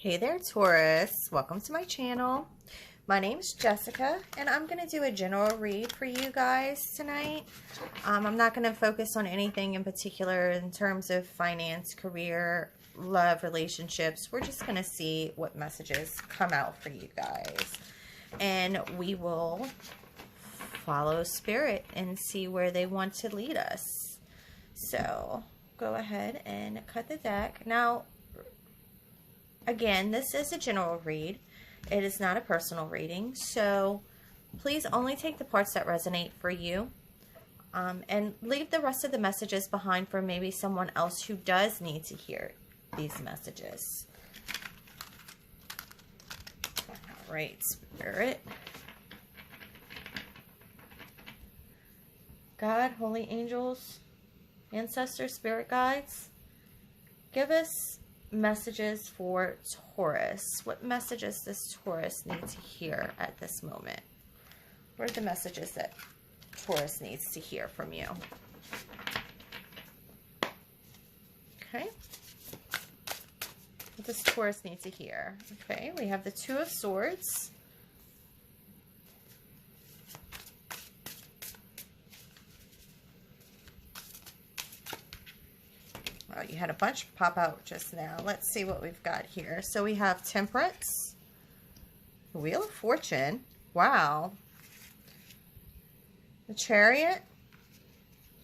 Hey there, Taurus. Welcome to my channel. My name is Jessica, and I'm going to do a general read for you guys tonight. I'm not going to focus on anything in particular in terms of finance, career, love, relationships. We're just going to see what messages come out for you guys. And we will follow spirit and see where they want to lead us. So, go ahead and cut the deck. Now, again, this is a general read. It is not a personal reading, so please only take the parts that resonate for you, and leave the rest of the messages behind for maybe someone else who does need to hear these messages. All right, Spirit. God, holy angels, ancestors, spirit guides, give us messages for Taurus. What messages does Taurus need to hear at this moment? What are the messages that Taurus needs to hear from you? Okay. What does Taurus need to hear? Okay, we have the Two of Swords. Oh, you had a bunch pop out just now. Let's see what we've got here. So we have Temperance, Wheel of Fortune, wow, the Chariot,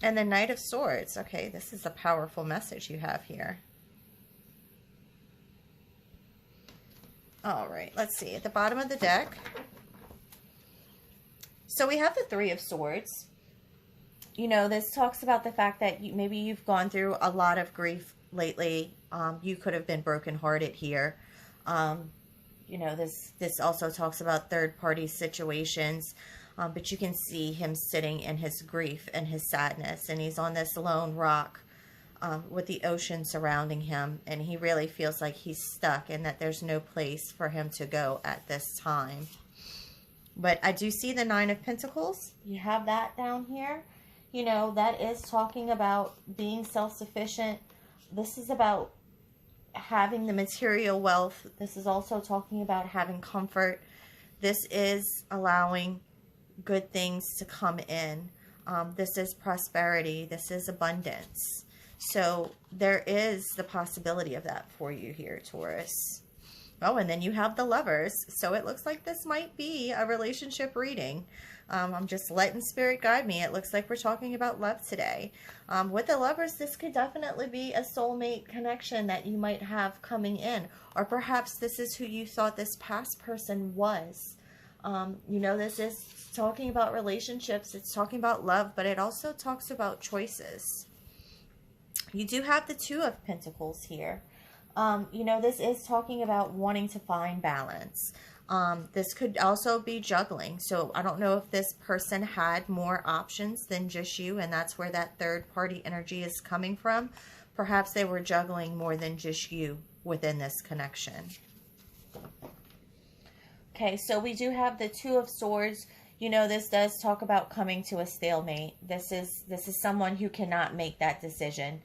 and the Knight of Swords. Okay, this is a powerful message you have here. All right, let's see. At the bottom of the deck, so we have the Three of Swords. You know, this talks about the fact that maybe you've gone through a lot of grief lately. You could have been brokenhearted here. You know, this also talks about third-party situations. But you can see him sitting in his grief and his sadness. And he's on this lone rock with the ocean surrounding him. And he really feels like he's stuck and that there's no place for him to go at this time. But I do see the Nine of Pentacles. You have that down here. You know, that is talking about being self-sufficient. This is about having the material wealth. This is also talking about having comfort. This is allowing good things to come in. This is prosperity. This is abundance. So there is the possibility of that for you here, Taurus. Oh, and then you have the Lovers. So it looks like this might be a relationship reading. I'm just letting spirit guide me. It looks like we're talking about love today. With the Lovers, this could definitely be a soulmate connection that you might have coming in. Or perhaps this is who you thought this past person was. You know, this is talking about relationships. It's talking about love, but it also talks about choices. You do have the Two of Pentacles here. You know, this is talking about wanting to find balance. This could also be juggling. So I don't know if this person had more options than just you, and that's where that third party energy is coming from. Perhaps they were juggling more than just you within this connection. Okay, so we do have the Two of Swords. You know, this does talk about coming to a stalemate. This is someone who cannot make that decision.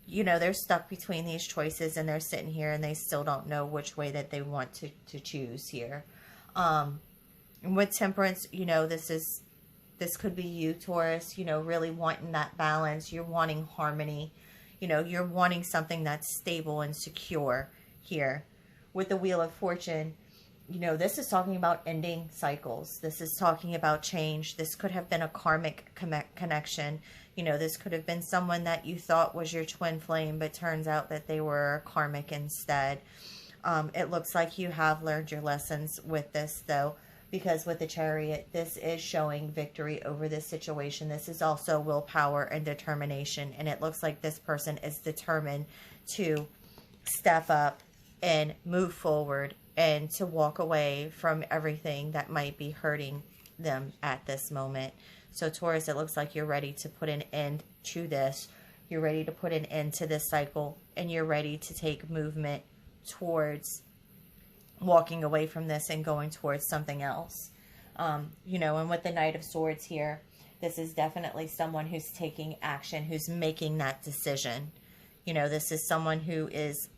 You know, they're stuck between these choices and they're sitting here and they still don't know which way that they want to choose here. And with Temperance, you know, this could be you, Taurus, you know, really wanting that balance. You're wanting harmony. You know, you're wanting something that's stable and secure here. With the Wheel of Fortune, you know, this is talking about ending cycles. This is talking about change. This could have been a karmic connection. You know, this could have been someone that you thought was your twin flame, but turns out that they were karmic instead. It looks like you have learned your lessons with this, though, because with the Chariot, this is showing victory over this situation. This is also willpower and determination, and it looks like this person is determined to step up and move forward and to walk away from everything that might be hurting them at this moment. So Taurus, it looks like you're ready to put an end to this. You're ready to put an end to this cycle, and you're ready to take movement towards walking away from this and going towards something else. You know, and with the Knight of Swords here, this is definitely someone who's taking action, who's making that decision. You know, this is someone who is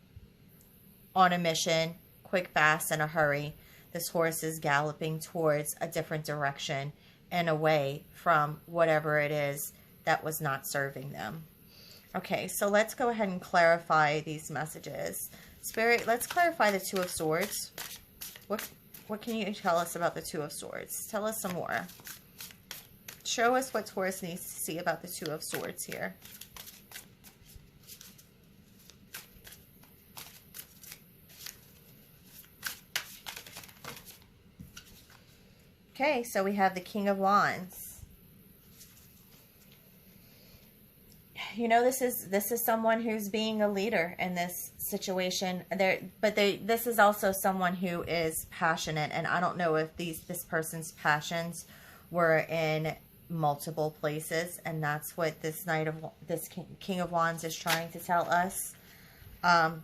on a mission, quick, fast, in a hurry. This horse is galloping towards a different direction and away from whatever it is that was not serving them. Okay, so let's go ahead and clarify these messages. Spirit, let's clarify the Two of Swords. What can you tell us about the Two of Swords? Tell us some more. Show us what Taurus needs to see about the Two of Swords here. Okay, so we have the King of Wands. You know, this is someone who's being a leader in this situation. This is also someone who is passionate, and I don't know if this person's passions were in multiple places, and that's what this King of Wands is trying to tell us. And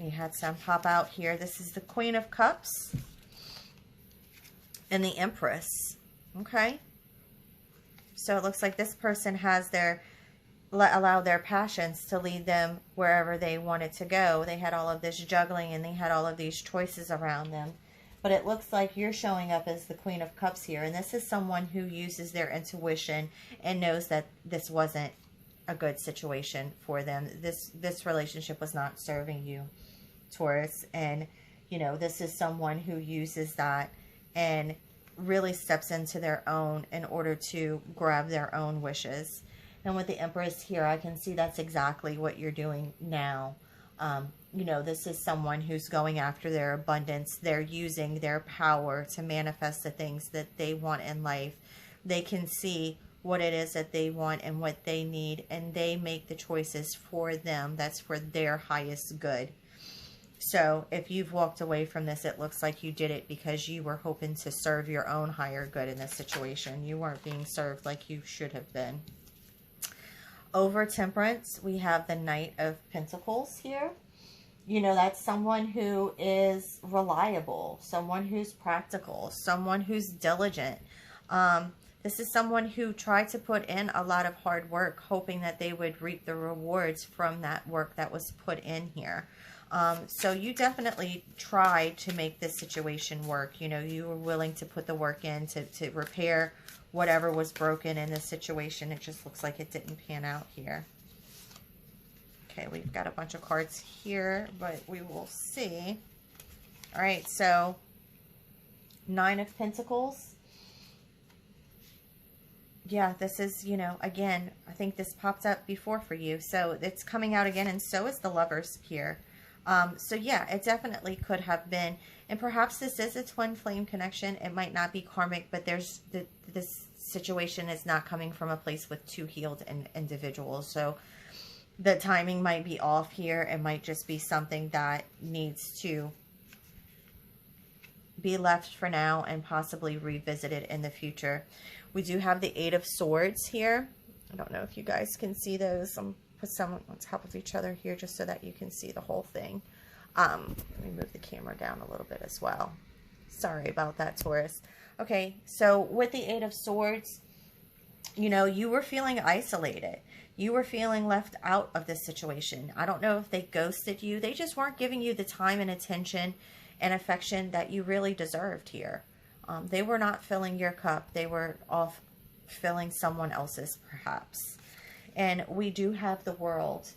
we had some pop out here. This is the Queen of Cups and the Empress. Okay, so it looks like this person has allowed their passions to lead them wherever they wanted to go. They had all of this juggling and they had all of these choices around them. But it looks like you're showing up as the Queen of Cups here. And this is someone who uses their intuition and knows that this wasn't a good situation for them. This relationship was not serving you, Taurus. And, you know, this is someone who uses that and really steps into their own in order to grab their own wishes. And with the Empress here, I can see that's exactly what you're doing now. You know, this is someone who's going after their abundance. They're using their power to manifest the things that they want in life. They can see what it is that they want and what they need, and they make the choices for them. That's for their highest good. So if you've walked away from this, it looks like you did it because you were hoping to serve your own higher good in this situation. You weren't being served like you should have been. Over Temperance, we have the Knight of Pentacles here. You know, that's someone who is reliable, someone who's practical, someone who's diligent. This is someone who tried to put in a lot of hard work, hoping that they would reap the rewards from that work that was put in here. So you definitely tried to make this situation work. You know, you were willing to put the work in to repair whatever was broken in this situation. It just looks like it didn't pan out here. Okay, we've got a bunch of cards here, but we will see. All right, so Nine of Pentacles. Yeah, this is, you know, again, I think this popped up before for you. So it's coming out again, and so is the Lovers here. So yeah, it definitely could have been, and perhaps this is a twin flame connection. It might not be karmic, but there's this situation is not coming from a place with two healed individuals. So the timing might be off here. It might just be something that needs to be left for now and possibly revisited in the future. We do have the Eight of Swords here. I don't know if you guys can see those. Put some on top of each other here just so that you can see the whole thing. Let me move the camera down a little bit as well. Sorry about that, Taurus. Okay, so with the Eight of Swords, you know, you were feeling isolated. You were feeling left out of this situation. I don't know if they ghosted you. They just weren't giving you the time and attention and affection that you really deserved here. They were not filling your cup. They were off filling someone else's, perhaps. And we do have the World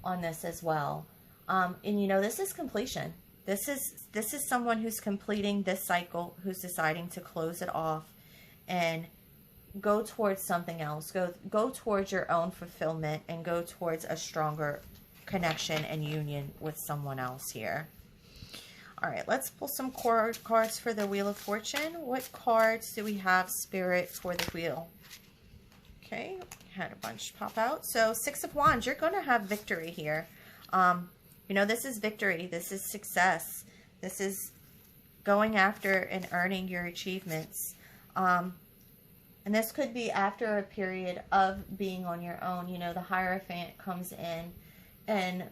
on this as well. And you know, this is completion. This is someone who's completing this cycle, who's deciding to close it off and go towards something else. Go towards your own fulfillment and go towards a stronger connection and union with someone else here. All right, let's pull some cards for the Wheel of Fortune. What cards do we have, Spirit, for the Wheel? Okay, had a bunch pop out. So Six of Wands, you're going to have victory here. You know, this is victory. This is success. This is going after and earning your achievements. And this could be after a period of being on your own. You know, the Hierophant comes in, and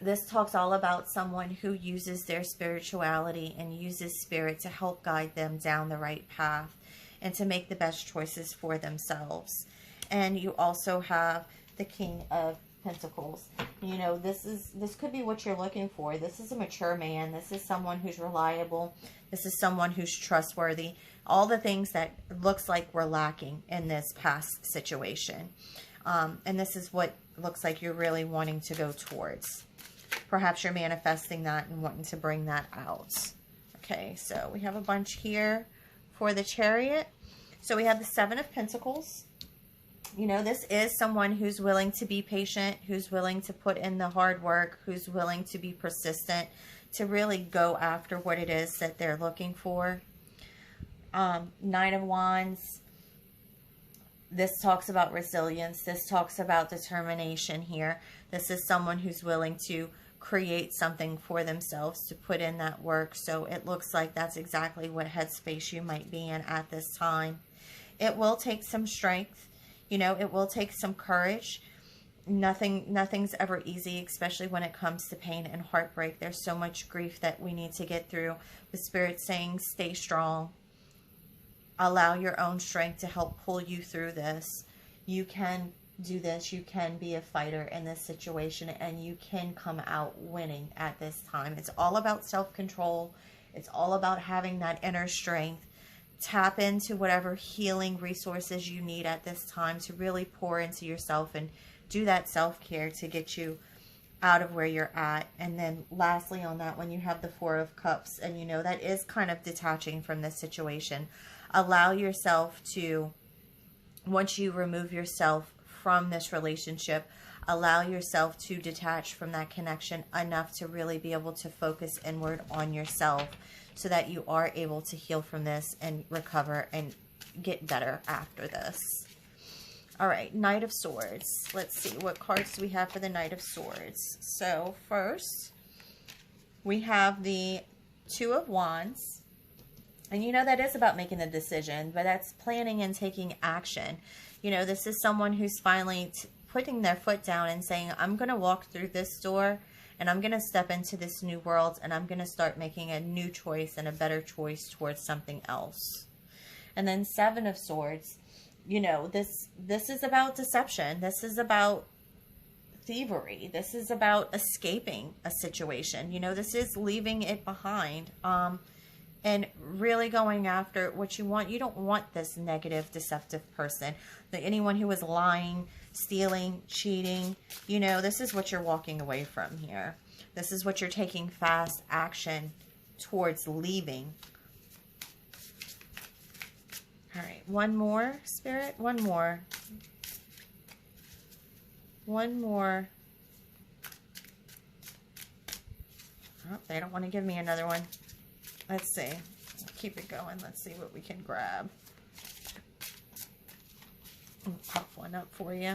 this talks all about someone who uses their spirituality and uses spirit to help guide them down the right path and to make the best choices for themselves. And you also have the King of Pentacles. You know, this could be what you're looking for. This is a mature man. This is someone who's reliable. This is someone who's trustworthy. All the things that looks like we're lacking in this past situation. And this is what looks like you're really wanting to go towards. Perhaps you're manifesting that and wanting to bring that out. Okay, so we have a bunch here for the Chariot. So we have the Seven of Pentacles. You know, this is someone who's willing to be patient, who's willing to put in the hard work, who's willing to be persistent, to really go after what it is that they're looking for. Nine of Wands. This talks about resilience. This talks about determination here. This is someone who's willing to create something for themselves, to put in that work. So it looks like that's exactly what headspace you might be in at this time. It will take some strength. You know, it will take some courage. Nothing's ever easy, especially when it comes to pain and heartbreak. There's so much grief that we need to get through. The Spirit's saying, stay strong. Allow your own strength to help pull you through this. You can do this. You can be a fighter in this situation, and you can come out winning at this time. It's all about self-control. It's all about having that inner strength. Tap into whatever healing resources you need at this time to really pour into yourself and do that self-care to get you out of where you're at. And then lastly on that one, you have the Four of Cups, and you know that is kind of detaching from this situation. Allow yourself to, once you remove yourself from this relationship, allow yourself to detach from that connection enough to really be able to focus inward on yourself so that you are able to heal from this and recover and get better after this. All right, Knight of Swords. Let's see, what cards do we have for the Knight of Swords? So first, we have the Two of Wands. And you know, that is about making a decision, but that's planning and taking action. You know, this is someone who's finally putting their foot down and saying, I'm going to walk through this door and I'm going to step into this new world and I'm going to start making a new choice and a better choice towards something else. And then Seven of Swords, you know, this is about deception. This is about thievery. This is about escaping a situation. You know, this is leaving it behind. And really going after what you want. You don't want this negative, deceptive person. Anyone who is lying, stealing, cheating, you know, this is what you're walking away from here. This is what you're taking fast action towards leaving. All right, one more, Spirit. One more. One more. Oh, they don't want to give me another one. Let's see. Keep it going. Let's see what we can grab. I'll pop one up for you.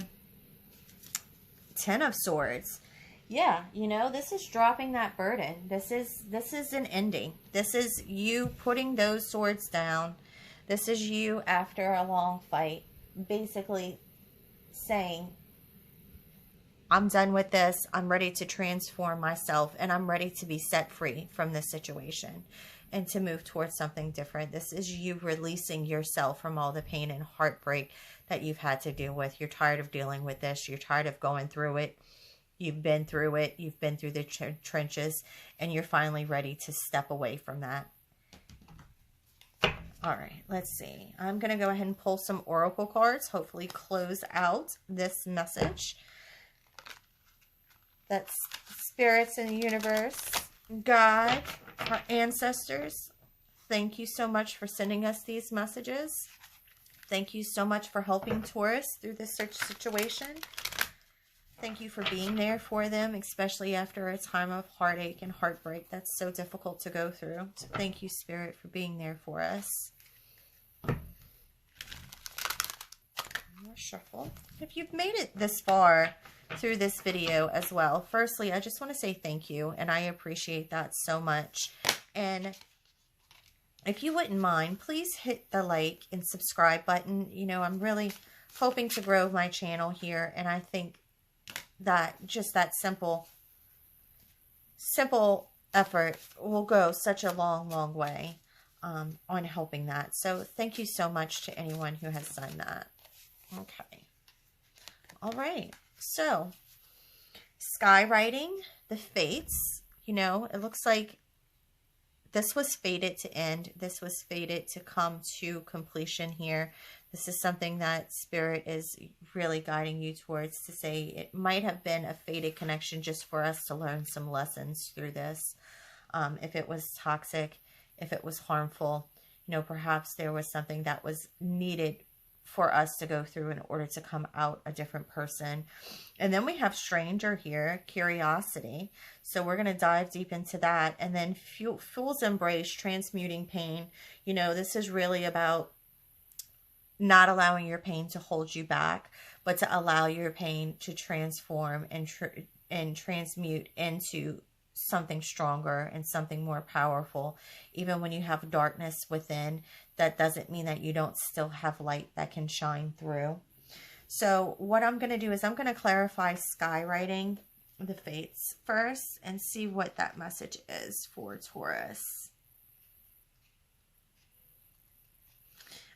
Ten of Swords. Yeah, you know, this is dropping that burden. This is an ending. This is you putting those swords down. This is you after a long fight basically saying, I'm done with this. I'm ready to transform myself and I'm ready to be set free from this situation and to move towards something different. This is you releasing yourself from all the pain and heartbreak that you've had to deal with. You're tired of dealing with this. You're tired of going through it. You've been through it. You've been through the trenches and you're finally ready to step away from that. All right, let's see. I'm going to go ahead and pull some oracle cards, hopefully close out this message. That's spirits in the universe, God, our ancestors. Thank you so much for sending us these messages. Thank you so much for helping Taurus through this situation. Thank you for being there for them, especially after a time of heartache and heartbreak that's so difficult to go through. So thank you, Spirit, for being there for us. More shuffle. If you've made it this far through this video as well, firstly, I just want to say thank you, and I appreciate that so much. And if you wouldn't mind, please hit the like and subscribe button. You know, I'm really hoping to grow my channel here, and I think that just that simple effort will go such a long way on helping that. So thank you so much to anyone who has done that. Okay. All right. So Skywriting, the fates, it looks like this was fated to end. This was fated to come to completion here. This is something that Spirit is really guiding you towards, to say it might have been a fated connection just for us to learn some lessons through this. If it was toxic, if it was harmful, perhaps there was something that was needed for us to go through in order to come out a different person. And then we have stranger here, curiosity. So we're going to dive deep into that. And then fool's embrace, transmuting pain. This is really about not allowing your pain to hold you back, but to allow your pain to transform and transmute into something stronger and something more powerful. Even when you have darkness within, that doesn't mean that you don't still have light that can shine through. So what I'm going to do is I'm going to clarify skywriting, the fates, first, and see what that message is for Taurus.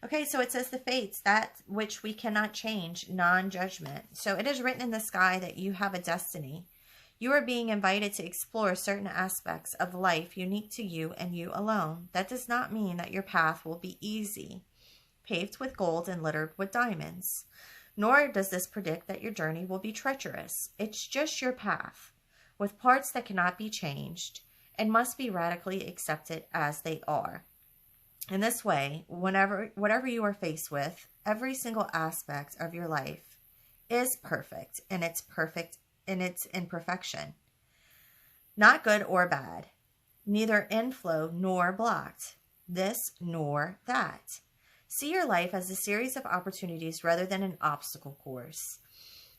Okay, so it says the fates, that which we cannot change, non-judgment. So it is written in the sky that you have a destiny. You are being invited to explore certain aspects of life unique to you and you alone. That does not mean that your path will be easy, paved with gold and littered with diamonds. Nor does this predict that your journey will be treacherous. It's just your path, with parts that cannot be changed and must be radically accepted as they are. In this way, whatever you are faced with, every single aspect of your life is perfect, and it's perfect in its imperfection. Not good or bad, neither inflow nor blocked, this nor that. See your life as a series of opportunities rather than an obstacle course.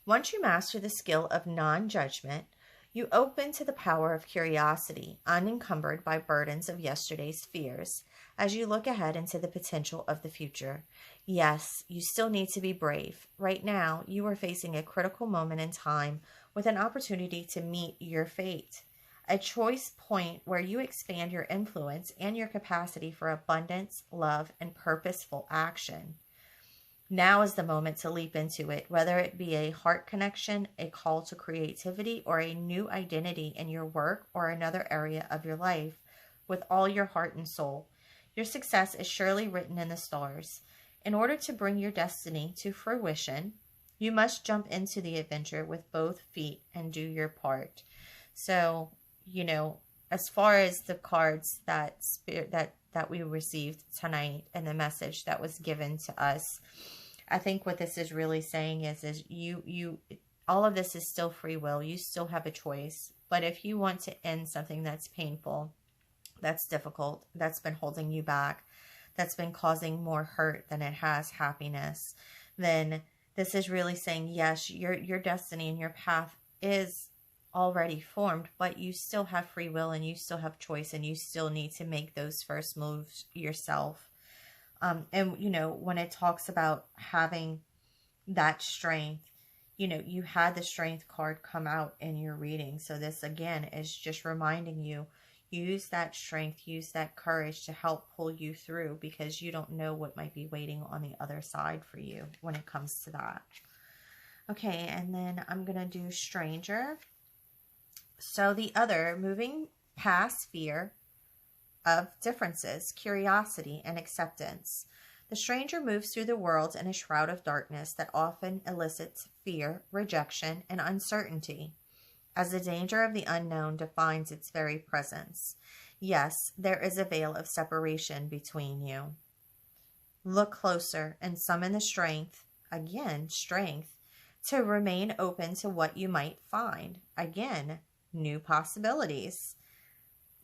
Once you master the skill of non-judgment, you open to the power of curiosity, unencumbered by burdens of yesterday's fears, as you look ahead into the potential of the future. Yes, you still need to be brave. Right now, you are facing a critical moment in time with an opportunity to meet your fate, a choice point where you expand your influence and your capacity for abundance, love, and purposeful action. Now is the moment to leap into it, whether it be a heart connection, a call to creativity, or a new identity in your work or another area of your life, with all your heart and soul. Your success is surely written in the stars. In order to bring your destiny to fruition, you must jump into the adventure with both feet and do your part. So, as far as the cards that we received tonight and the message that was given to us, I think what this is really saying is you all of this is still free will. You still have a choice. But if you want to end something that's painful, that's difficult, that's been holding you back, that's been causing more hurt than it has happiness, then this is really saying, yes, your destiny and your path is already formed, but you still have free will and you still have choice, and you still need to make those first moves yourself. And when it talks about having that strength, you had the strength card come out in your reading. So this again is just reminding you, use that strength, use that courage to help pull you through, because you don't know what might be waiting on the other side for you when it comes to that. Okay, and then I'm going to do stranger. So the other, moving past fear of differences, curiosity, and acceptance. The stranger moves through the world in a shroud of darkness that often elicits fear, rejection, and uncertainty, as the danger of the unknown defines its very presence. Yes, there is a veil of separation between you. Look closer and summon the strength, again, strength, to remain open to what you might find. Again, new possibilities.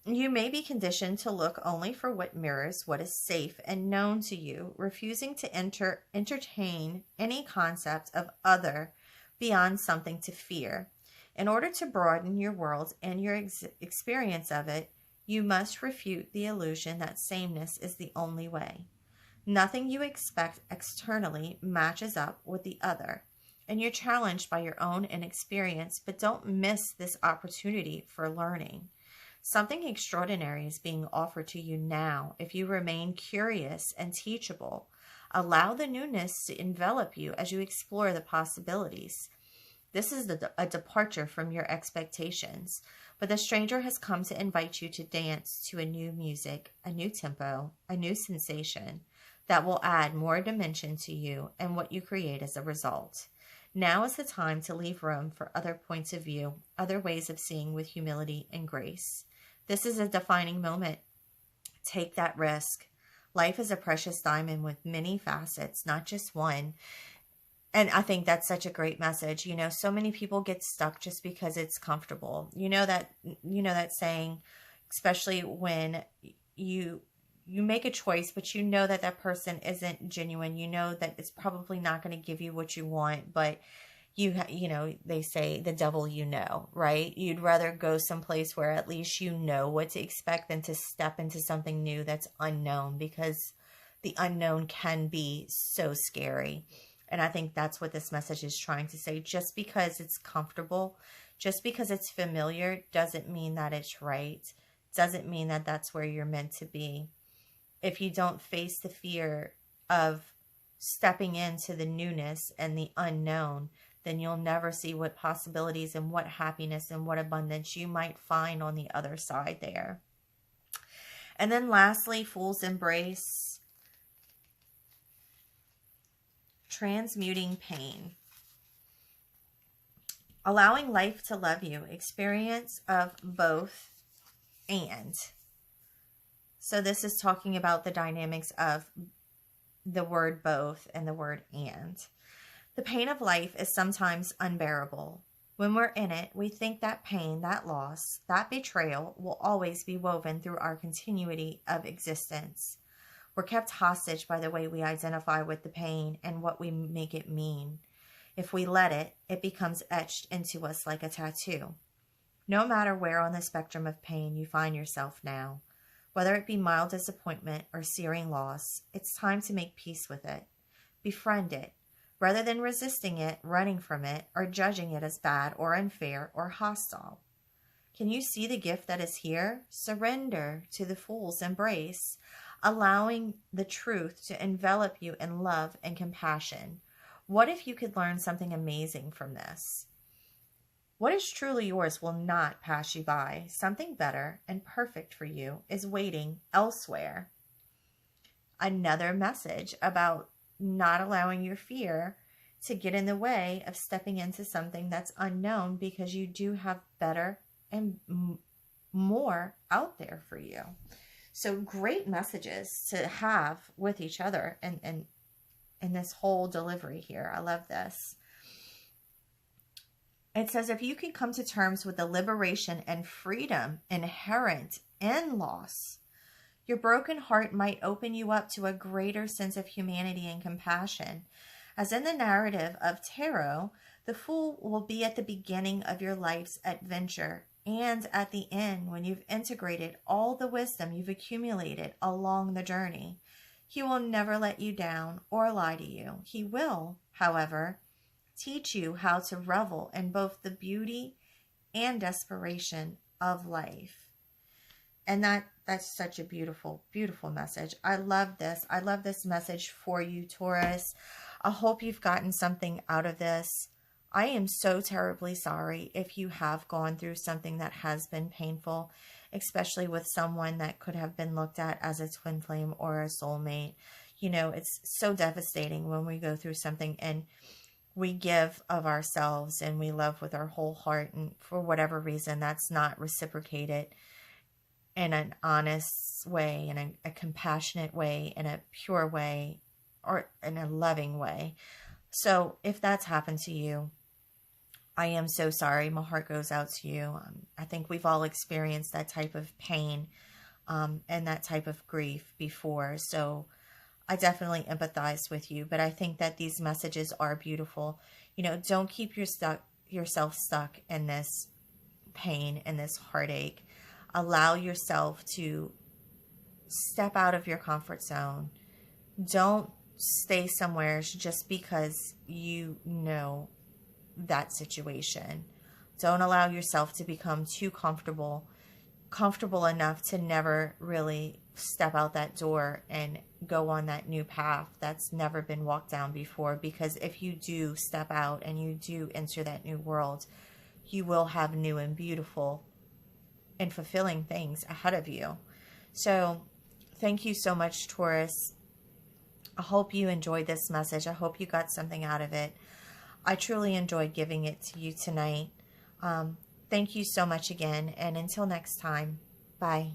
You may be conditioned to look only for what mirrors what is safe and known to you, refusing to entertain any concept of other beyond something to fear. In order to broaden your world and your experience of it, you must refute the illusion that sameness is the only way. Nothing you expect externally matches up with the other, and you're challenged by your own inexperience, but don't miss this opportunity for learning. Something extraordinary is being offered to you now if you remain curious and teachable. Allow the newness to envelop you as you explore the possibilities. This is a departure from your expectations. But the stranger has come to invite you to dance to a new music, a new tempo, a new sensation that will add more dimension to you and what you create as a result. Now is the time to leave room for other points of view, other ways of seeing with humility and grace. This is a defining moment. Take that risk. Life is a precious diamond with many facets, not just one. And I think that's such a great message. You know, so many people get stuck just because it's comfortable. You know that saying, especially when you make a choice, but you know that that person isn't genuine. You know that it's probably not going to give you what you want, but they say the devil, right? You'd rather go someplace where at least you know what to expect than to step into something new that's unknown, because the unknown can be so scary. And I think that's what this message is trying to say. Just because it's comfortable, just because it's familiar, doesn't mean that it's right. Doesn't mean that that's where you're meant to be. If you don't face the fear of stepping into the newness and the unknown, then you'll never see what possibilities and what happiness and what abundance you might find on the other side there. And then lastly, Fool's Embrace. Transmuting pain. Allowing life to love you. Experience of both and. So this is talking about the dynamics of the word both and the word and. The pain of life is sometimes unbearable. When we're in it, we think that pain, that loss, that betrayal will always be woven through our continuity of existence. We're kept hostage by the way we identify with the pain and what we make it mean. If we let it, it becomes etched into us like a tattoo. No matter where on the spectrum of pain you find yourself now, whether it be mild disappointment or searing loss, it's time to make peace with it. Befriend it, rather than resisting it, running from it, or judging it as bad or unfair or hostile. Can you see the gift that is here? Surrender to the fool's embrace, allowing the truth to envelop you in love and compassion. What if you could learn something amazing from this? What is truly yours will not pass you by. Something better and perfect for you is waiting elsewhere. Another message about not allowing your fear to get in the way of stepping into something that's unknown, because you do have better and more out there for you. So great messages to have with each other and this whole delivery here. I love this. It says, if you can come to terms with the liberation and freedom inherent in loss, your broken heart might open you up to a greater sense of humanity and compassion. As in the narrative of Taurus, the fool will be at the beginning of your life's adventure and at the end when you've integrated all the wisdom you've accumulated along the journey. He will never let you down or lie to you. He will, however, teach you how to revel in both the beauty and desperation of life. And that's such a beautiful, beautiful message. I love this. I love this message for you, Taurus. I hope you've gotten something out of this. I am so terribly sorry if you have gone through something that has been painful, especially with someone that could have been looked at as a twin flame or a soulmate. You know, it's so devastating when we go through something and we give of ourselves and we love with our whole heart, and for whatever reason that's not reciprocated in an honest way, in a compassionate way, in a pure way, or in a loving way. So if that's happened to you, I am so sorry. My heart goes out to you. I think we've all experienced that type of pain and that type of grief before. So I definitely empathize with you. But I think that these messages are beautiful. You know, don't keep yourself stuck in this pain and this heartache. Allow yourself to step out of your comfort zone. Don't stay somewhere just because you know that situation. Don't allow yourself to become too comfortable. comfortable enough to never really step out that door and go on that new path that's never been walked down before. Because if you do step out and you do enter that new world, you will have new and beautiful and fulfilling things ahead of you. So thank you so much, Taurus. I hope you enjoyed this message. I hope you got something out of it. I truly enjoyed giving it to you tonight. Thank you so much again, and until next time, bye.